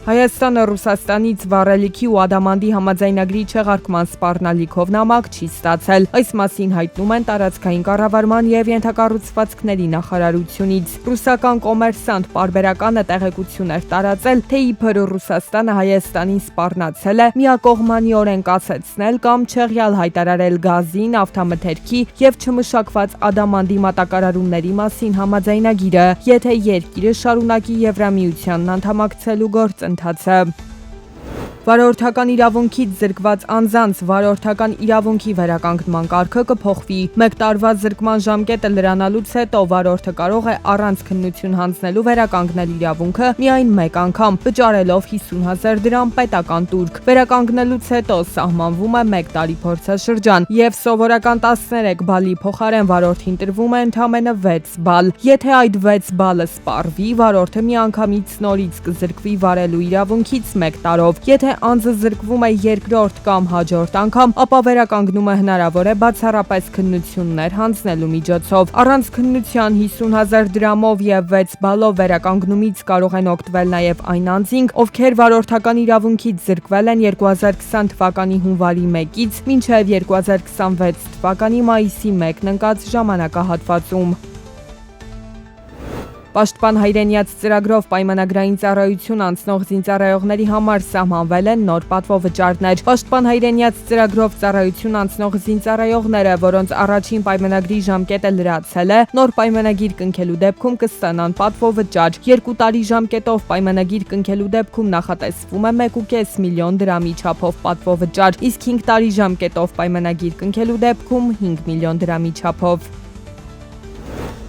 Հայաստանը Ռուսաստանից վառելիքի ու ադամանդի համաձայնագրի չեղարկման սպառնալիքով նամակ չի ստացել։ Այս մասին հայտնում են տարածքային կառավարման եւ ենթակառուցվածքների նախարարությունից։ Ռուսական կոմերսանտ պարբերականը տեղեկություն էր տարածել, թե իբր Ռուսաստանը Հայաստանին սպառնացել է միակողմանիորեն կասեցնել կամ չեղյալ հայտարարել գազի, նավթամթերքի եւ չմշակված ադամանդի մատակարարումների մասին համաձայնագիրը, եթե երկիրը շարունակի Եվրամիությանն անդամակցելու գործընթացը։ Վարորդական իրավունքից զրկված անձանց վարորդական իրավունքի վերականգնման կարգը կփոխվի։ 1 տարվա զրկման ժամկետը լրանալուց հետո վարորդը կարող է առանց քննություն հանձնելու վերականգնել իրավունքը միայն մեկ անգամ, վճարելով 50,000 դրամ պետական տուրք։ Վերականգնելուց հետո սահմանվում է 1 տարի փորձաշրջան եւ սովորական 13 բալի փոխարեն վարորդին տրվում է ընդամենը 6 բալ։ Եթե այդ 6 բալը սպառվի, վարորդը միանգամից նորից կզրկվի վարելու իրավունքից 1 տարով։ Եթե անձը զրկվում է երկրորդ կամ հաջորդ անգամ, ապա վերականգնումը հնարավոր է բացառապես քննություններ հանձնելու միջոցով։ Առանց քննության 50,000 դրամով եւ 6 բալով վերականգնումից կարող են օգտվել նաեւ այն անձինք, ովքեր վարորդական իրավունքից զրկվել են 2020 թվականի հունվարի 1-ից մինչեւ 2026 թվականի մայիսի 1-ն ընկած ժամանակահատվածում։ Պաշտպան հայրենիաց ծրագրով պայմանագրային ծառայություն անցնող զինծառայողների համար սահմանվել են նոր պատվովճարներ։ Պաշտպան հայրենիաց ծրագրով ծառայություն անցնող զինծառայողները, որոնց առաջին պայմանագրի ժամկետը լրացել է, նոր պայմանագիր կնքելու դեպքում կստանան պատվովճար։ 2 տարի ժամկետով պայմանագիր կնքելու դեպքում նախատեսվում է 1.5 միլիոն դրամի չափով պատվովճար, իսկ 5 տարի ժամկետով պայմանագիր կնքելու դեպքում 5 միլիոն դրամի չափով։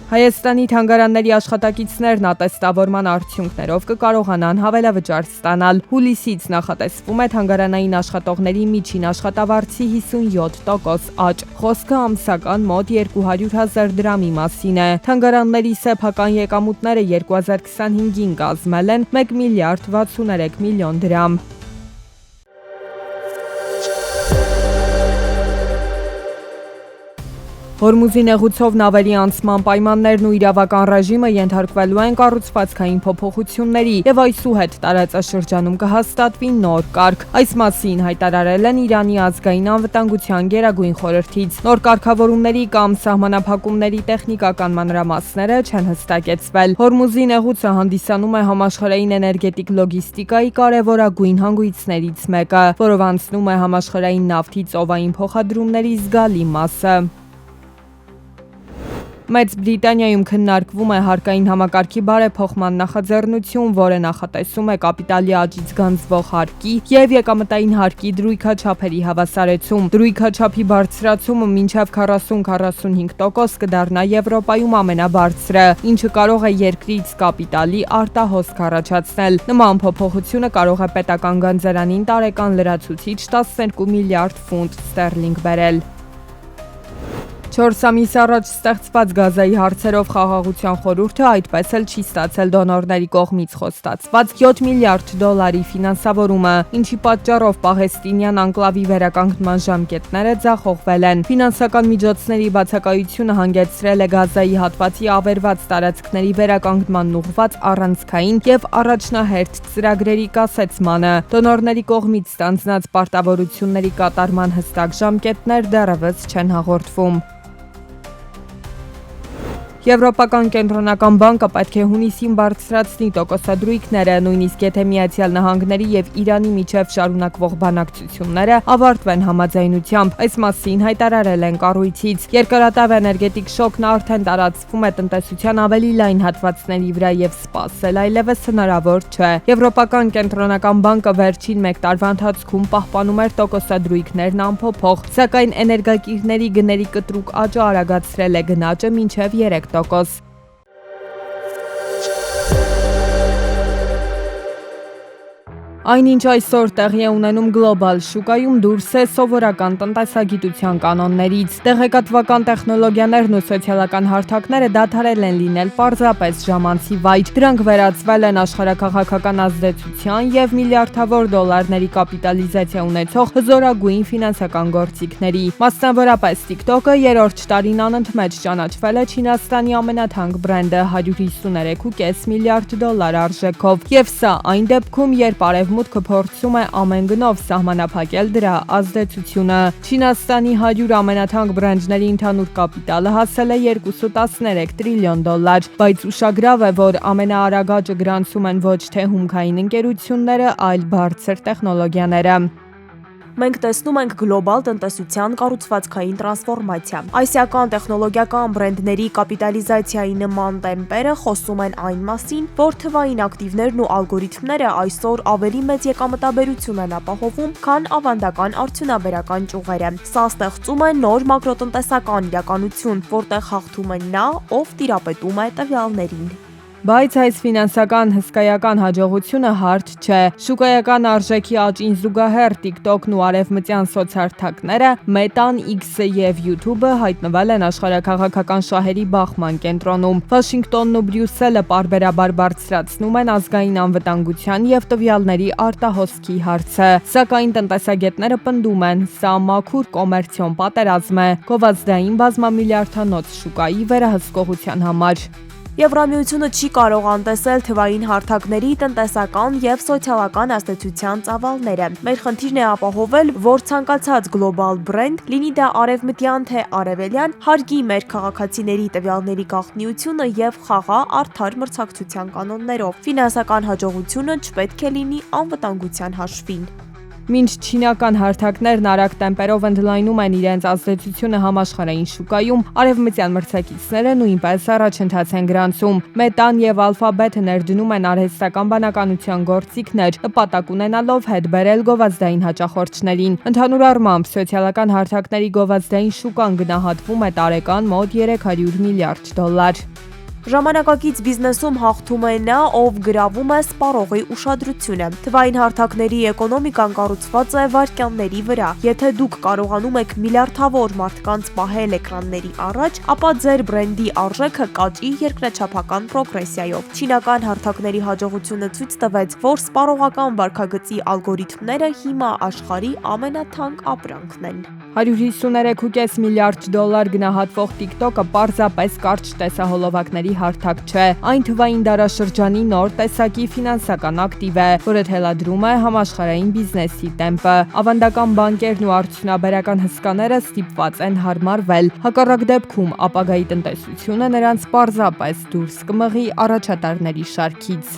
Հայաստանի թանգարանների աշխատակիցներն ատեստավորման արդյունքներով կկարողանան հավելավճար ստանալ։ Հուլիսից նախատեսվում է թանգարանային աշխատողների միջին աշխատավարձի 57% աճ։ Խոսքը ամսական մոտ 200,000 դրամի մասին է։ Թանգարանների սեփական եկամուտները 2025-ին կազմել են 1 միլիարդ 63 միլիոն դրամ։ Հորմուզի նեղուցով նավերի անցման պայմաններն ու իրավական ռեժիմը ենթարկվելու են կառուցվածքային փոփոխությունների եւ այսուհետ տարածաշրջանում կհաստատվի նոր կարգ։ Այս մասին հայտարարել են Իրանի ազգային անվտանգության գերագույն խորհրդից։ Նոր կարգավորումների կամ սահմանափակումների տեխնիկական մանրամասները չեն հստակեցվել։ Հորմուզի նեղուցը հանդիսանում է համաշխարհային էներգետիկ լոգիստիկայի կարևորագույն հանգույցներից մեկը, որով անցնում է համաշխարհային նավթի ծովային փոխադրումների զգալի մասը։ Մեծ Բրիտանիայում քննարկվում է հարկային համակարգի բարեփոխման նախաձեռնություն, որը նախատեսում է կապիտալի աճից գանձվող հարկի եւ եկամտային հարկի դրույքաչափերի հավասարեցում։ Դրույքաչափի բարձրացումը մինչեւ 40-45% կդառնա Եվրոպայում ամենաբարձրը, ինչը կարող է երկրից կապիտալի արտահոսք առաջացնել։ Նման փոփոխությունը կարող է պետական գանձարանին տարեկան լրացուցիչ 12 միլիարդ ֆունտ ստերլինգ բերել։ 4 ամիս առաջ ստեղծված գազայի հարցերով խաղաղության խորհուրդը այդպես էլ չի ստացել դոնորների կողմից խոստացված 7 միլիարդ դոլարի ֆինանսավորումը, ինչի պատճառով պաղեստինյան անկլավի վերականգնման ժամկետները ձախողվել են։ Ֆինանսական միջոցների բացակայությունը հանգեցրել է գազայի հատվածի ավերված տարածքների վերականգնման ուղղված առանցքային եւ առաջնահերթ ծրագրերի կասեցմանը։ Դոնորների կողմից ստանձնած պարտավորությունների կատարման հստակ ժամկետներ դեռևս չեն հաղորդվում։ Եվրոպական կենտրոնական բանկը պետք է հունիսին բարձրացնի տոկոսադրույքները, նույնիսկ եթե Միացյալ Նահանգների եւ Իրանի միջև շարունակվող բանակցությունները ավարտվեն համաձայնությամբ։ Այս մասին հայտարարել են կառույցից։ Երկարատև էներգետիկ շոկն արդեն տարածվում է տնտեսության ավելի լայն հատվածների վրա եւ սպասել այլևս հնարավոր չէ։ Եվրոպական կենտրոնական բանկը վերջին 1 տարվա ընթացքում պահպանում էր տոկոսադրույքներն անփոփոխ, սակայն էներգակիրների գների կտրուկ աճը արագացրել է գնաճը մինչեւ 3%։ Այնինչ այսօր տեղի է ունենում գլոբալ շուկայում դուրս է սովորական տնտեսագիտության կանոններից։ Տեղեկատվական տեխնոլոգիաներն ու սոցիալական հարթակները դադարել են լինել պարզապես ժամանցի վայր։ Դրանք վերածվել են աշխարհաքաղաքական ազդեցության եւ միլիարդավոր դոլարների կապիտալիզացիա ունեցող հզորագույն ֆինանսական գործիքների։ Մասնավորապես TikTok-ը երրորդ տարին անընդմեջ ճանաչվել է Չինաստանի ամենաթանկ բրենդը $153.5 միլիարդ արժեքով։ Եվ սա այն դեպքում, երբ Արևմուտքը փորձում է ամեն գնով սահմանափակել դրա ազդեցությունը։ Չինաստանի 100 ամենաթանկ բրենդների ընդհանուր կապիտալը հասել է $213 տրիլիոն, բայց ուշագրավ է, որ ամենաարագ աճը գրանցում են ոչ թե հումքային ընկերությունները, այլ բարձր տեխնոլոգիաները։ Մենք տեսնում ենք գլոբալ տնտեսության կառուցվածքային տրանսֆորմացիա։ Ասիական տեխնոլոգիական բրենդների կապիտալիզացիայի նման տեմպերը խոսում են այն մասին, որ թվային ակտիվներն ու ալգորիթմները այսօր ավելի մեծ եկամտաբերություն են ապահովում, քան ավանդական արդյունաբերական ճյուղերը։ Սա ստեղծում է նոր մակրոտնտեսական իրականություն, որտեղ հաղթում է նա, ով տիրապետում է տվյալներին։ Բայց այս ֆինանսական հսկայական հաջողությունը հարթ չէ։ Շուկայական արժեքի աճին զուգահեռ TikTok-ն ու արևմտյան սոցհարթակները, Meta-ն, X-ը եւ YouTube-ը հայտնվել են աշխարհաքաղաքական շահերի բախման կենտրոնում։ Վաշինգտոնն ու Բրյուսելը պարբերաբար բարձրացնում են ազգային անվտանգության եւ տվյալների արտահոսքի հարցը։ Սակայն տնտեսագետները պնդում են, սա մաքուր կոմերցիոն պատերազմ է գովազդային բազմամիլիարդանոց շուկայի վերահսկողության համար։ Եվրամիությունը չի կարող անտեսել թվային հարթակների տնտեսական եւ սոցիալական ազդեցության ծավալները։ Մեր խնդիրն է ապահովել, որ ցանկացած գլոբալ բրենդ, լինի դա արևմտյան թե արևելյան, հարգի մեր քաղաքացիների տվյալների գաղտնիությունը եւ խաղա արդար մրցակցության կանոններով։ Ֆինանսական հաջողությունը չպետք է լինի անվտանգության հաշվին։ Մինչ չինական հարթակներն արագ տեմպերով ընդլայնում են իրենց ազդեցությունը համաշխարհային շուկայում, արևմտյան մրցակիցները նույնպես առաջընթաց են գրանցում։ Meta-ն եւ Alphabet-ը ներդնում են արհեստական բանականության գործիքներ, նպատակ ունենալով հետ բերել գովազդային հաճախորդներին։ Ընդհանուր առմամբ, սոցիալական հարթակների գովազդային շուկան գնահատվում է տարեկան մոտ $300 միլիարդ։ Ժամանակակից բիզնեսում հաղթում է նա, ով գրավում է սպառողի ուշադրությունը։ Թվային հարթակների էկոնոմիկան կառուցված է վայրկյանների վրա։ Եթե դուք կարողանում եք միլիարդավոր մարդկանց պահել էկրանների առաջ, ապա ձեր բրենդի արժեքը կաճի երկրաչափական պրոգրեսիայով։ Չինական հարթակների հաջողությունը ցույց տվեց, որ սպառողական վարքագծի ալգորիթմները հիմա աշխարհի ամենաթանկ ապրանքն են։ $153.5 միլիարդ գնահատվող TikTok-ը պարզապես կարճ տեսահոլովակների հարթակ չէ։ Այն թվային դարաշրջանի նոր տեսակի ֆինանսական ակտիվ է, որը թելադրում է համաշխարհային բիզնեսի տեմպը։ Ավանդական բանկերն ու արդյունաբերական հսկաները ստիպված են հարմարվել։ Հակառակ դեպքում ապագայի տնտեսությունը նրանց պարզապես դուրս կմղի առաջատարների շարքից։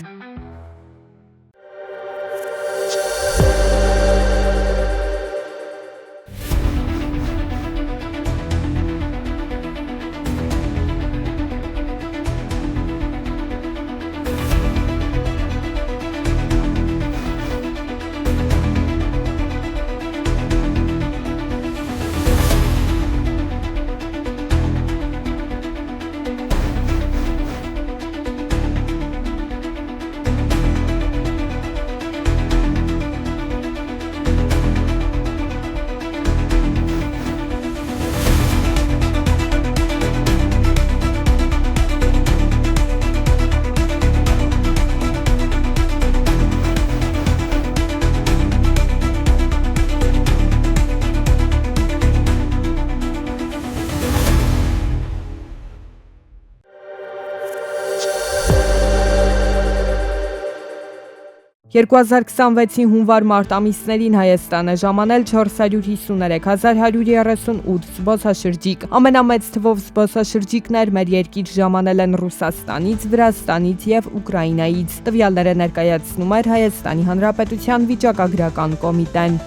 «2026-ի հունվար-մարտ ամիսներին Հայաստան է ժամանել 453,138 զբոսաշրջիկ։ Ամենամեծ թվով զբոսաշրջիկներ մեր երկիր ժամանել են Ռուսաստանից, Վրաստանից և Ուկրաինայից։ Տվյալները ներկայացնում էր Հայաստանի Հանրապետության վիճակագրական կոմիտեն։